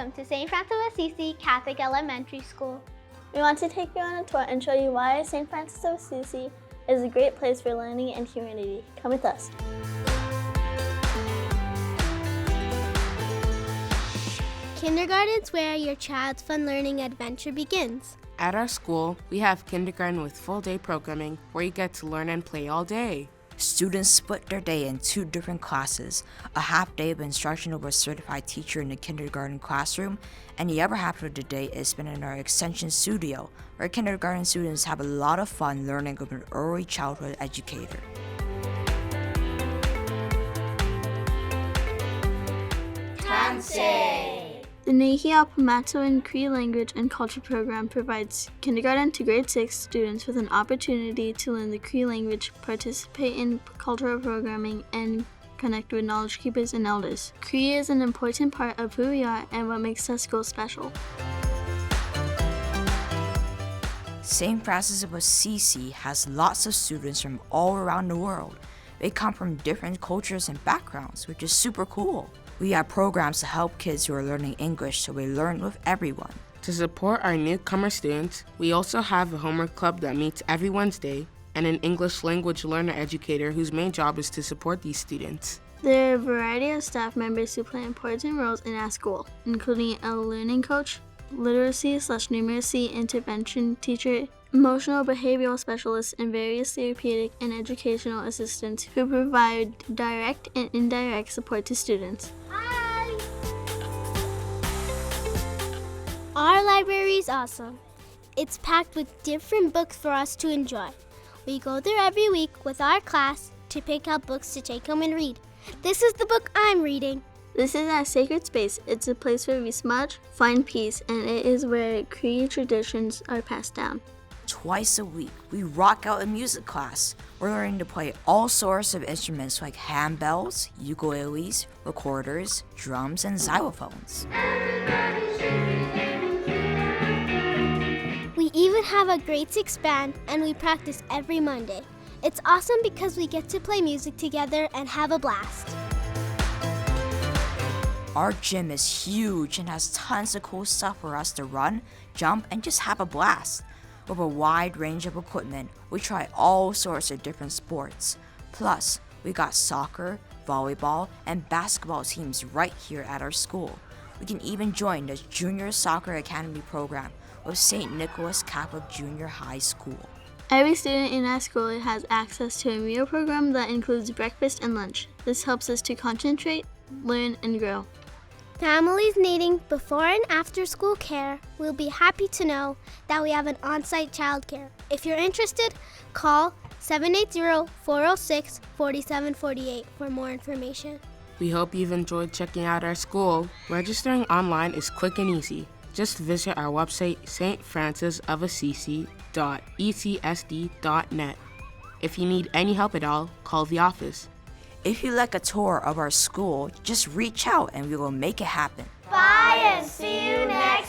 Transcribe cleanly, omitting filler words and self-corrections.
welcome to St. Francis of Assisi Catholic Elementary School. We want to take you on a tour and show you why St. Francis of Assisi is a great place for learning and community. Come with us. Kindergarten's where your child's fun learning adventure begins. At our school, we have kindergarten with full-day programming where you get to learn and play all day. Students split their day in 2 different classes, a half day of instruction over a certified teacher in the kindergarten classroom, and the other half of the day is spent in our extension studio, where kindergarten students have a lot of fun learning with an early childhood educator. The Nahia Pamatuan Cree Language and Culture Program provides kindergarten to grade 6 students with an opportunity to learn the Cree language, participate in cultural programming, and connect with knowledge keepers and elders. Cree is an important part of who we are and what makes our school special. St. Francis of Assisi has lots of students from all around the world. They come from different cultures and backgrounds, which is super cool. We have programs to help kids who are learning English so we learn with everyone. To support our newcomer students, we also have a homework club that meets every Wednesday and an English language learner educator whose main job is to support these students. There are a variety of staff members who play important roles in our school, including a learning coach, literacy/numeracy intervention teacher, emotional behavioral specialists, and various therapeutic and educational assistants who provide direct and indirect support to students. Our library is awesome. It's packed with different books for us to enjoy. We go there every week with our class to pick out books to take home and read. This is the book I'm reading. This is our sacred space. It's a place where we smudge, find peace, and it is where Cree traditions are passed down. Twice a week, we rock out in music class. We're learning to play all sorts of instruments like handbells, ukuleles, recorders, drums, and xylophones. We even have a grade 6 band, and we practice every Monday. It's awesome because we get to play music together and have a blast. Our gym is huge and has tons of cool stuff for us to run, jump, and just have a blast. With a wide range of equipment, we try all sorts of different sports. Plus, we got soccer, volleyball, and basketball teams right here at our school. We can even join the Junior Soccer Academy program with St. Nicholas Catholic Junior High School. Every student in our school has access to a meal program that includes breakfast and lunch. This helps us to concentrate, learn, and grow. Families needing before and after school care will be happy to know that we have an on-site childcare. If you're interested, call 780-406-4748 for more information. We hope you've enjoyed checking out our school. Registering online is quick and easy. Just visit our website, stfrancisofassisi.ecsd.net. If you need any help at all, call the office. If you'd like a tour of our school, just reach out and we will make it happen. Bye and see you next